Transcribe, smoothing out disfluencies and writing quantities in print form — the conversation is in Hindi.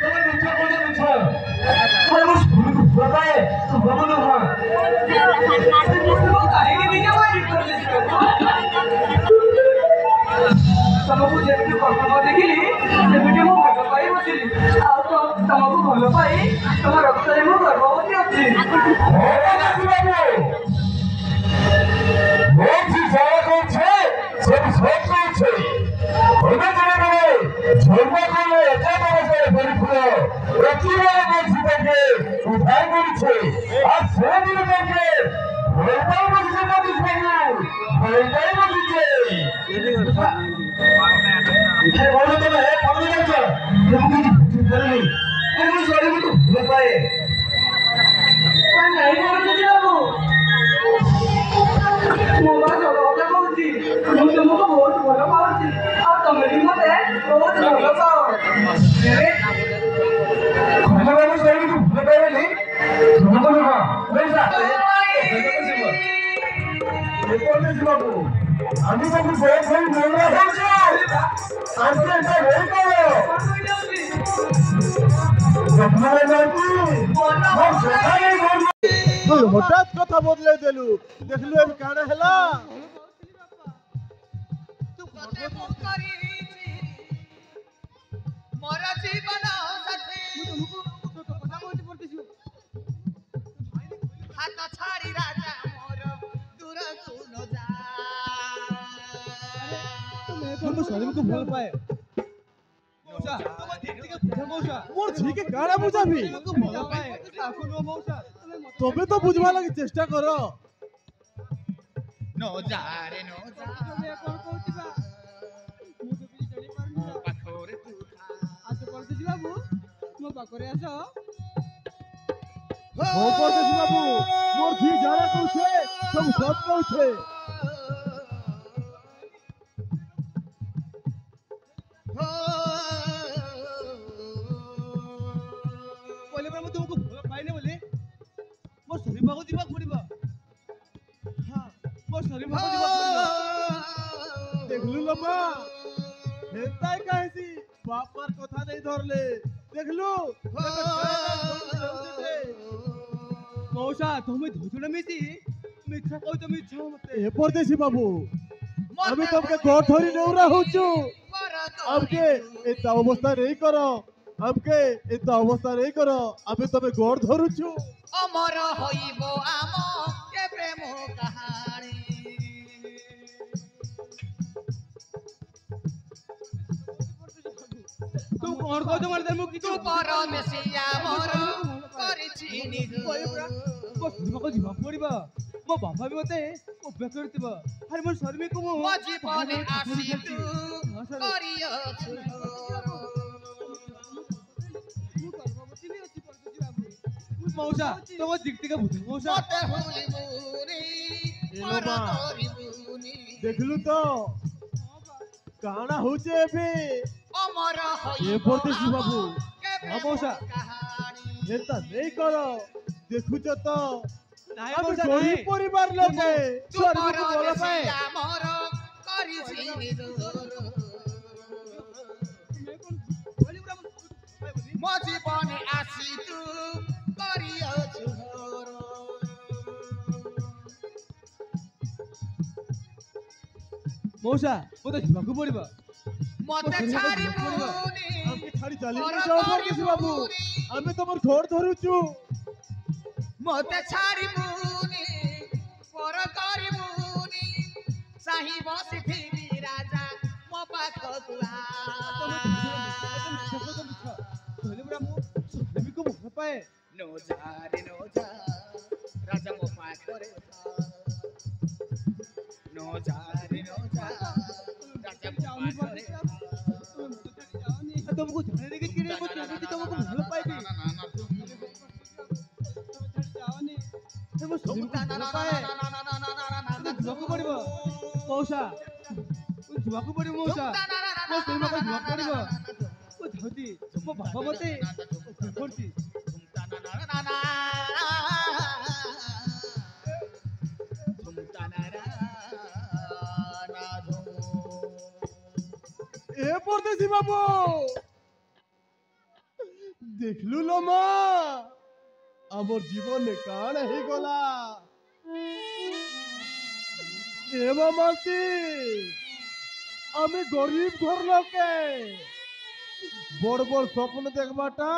ତମେ ମିଛ କହୁଛ ମିଛ। ଆରେ ମୋ ସ୍ୱାମୀକୁ ଭଲ ପାଏ ତୁ ଭଲ ନୁହଁ। ତମକୁ ଯେମିତି ପ୍ରଥମ ଦେଖିଲି ସେମିତି ମୁଁ ଭଲ ପାଇ ବସିଲି। ଆଉ ତମକୁ ଭଲ ପାଇ ତମ ରକ୍ତରେ ମୁଁ ଗର୍ଭବତୀ ଅଛି। ମୋ ମା ସତ କଥା କହୁଛି ମୁଁ ତୁମକୁ ବହୁତ ଭଲ ପାଉଛି ଆଉ ତମେ ବି ମତେ ବହୁତ ଭଲ ପାଅ। ଭଲ ପାଇବେନି আমি তাকে বড় করে নোংরা হয়েছে আজকে এটা বের করো তুই হঠাৎ কথা বদলে দেলু দেখলু আমি কানা হেলা তু কতে ফোন করিছি মোর জীবন সাথী কথা বলতে পড়তেছি হাত ছাড়ি রাজা মোর দূর তুন যা তুমি শরীরକୁ ଭଲ ପାଏ মৌসা তোমার দিকে বুঝা মৌসা মোর ঝিকে কানা বুঝাবি ଭଲ ପାଏ তাকু নো মৌসা তবে তো বুঝবা লাগি চেষ্টা করো নো যা রে নো যা তুমি কোন কହୁছিবা ମୁଁ ତ କିଛି ଜାଣି ପାରୁନି ପାଖରେ ତୁ ଆସ ପଳେଇ ବାବୁ ମୋ ପାଖରେ ଆସ हो परदेसी बाबू मोर ঝি जाना कहछे सब सब कहछे बोले मैं तुमको पाइने बोले मो सरी भागो दिबा पड़िबा हां मो सरी भागो दिबा पड़िबा देखलु लबा हेताय काहेसी बापर कथा नहीं धरले देखलु मौसा तुम्हें धुचुड़ा मिसी मिठा कहू तो मिठा मते ए परदेसी बाबू अभी तुमके गोर धरी नेउरा होचू हमके एता अवस्था नहीं करो हमके एता अवस्था नहीं करो अभी तमे गोर धरुचू अमर होइबो आमो के प्रेम कहानी तू कोन कहतो मारदे मु किछु परमेसिया मोर करिछि निज बस मको जीवा पड़िबा मो बाबा भी मते उभे करतिबा अरे मोर शर्मी को मो जीवन आसी तू करियो छु मौसा तो दिखती का बुझ मौसा मते होली मुरी पर करिबुनी देखलु तो काना होचे एबे अमर होई ए परदेसी बाबू हां मौसा एता नहीं करो देखुच तो नाय हम मौसा गरीब परिवार लोगे शरीर को बोला पाए मोर करिछि निज मो जीवन आसी तू करियो छुर मौसा मते जीवाकू पड़िबा मते छाड़ी बुनी हमके छाड़ी चली नहीं जाओ परदेसी बाबू हमें तमर घोड़ धरुचू मते छाड़ी बुनी पर करिबुनी साही बसी फिरी राजा मो पाखकु आ नो जा रे नो जा राजा मो पाखरे नो जा रे नो जा राजा मो पाखरे तुमको जाने के किरे को तुमको भल पाइबी जाओनी तुम सुनता ना जुवाकू पड़िबो मौसा जुवाकू पड़िबो मौसा मो तुम को जुवाकू पड़िबो ओ धौती मो बाबा मते करती ए परदेसी बाबू देखलु लो मा आमर जीवन में कान ही गला एमा मालती आमी गरीब घर लोके बड़ बड़ स्वप्न देखबाटा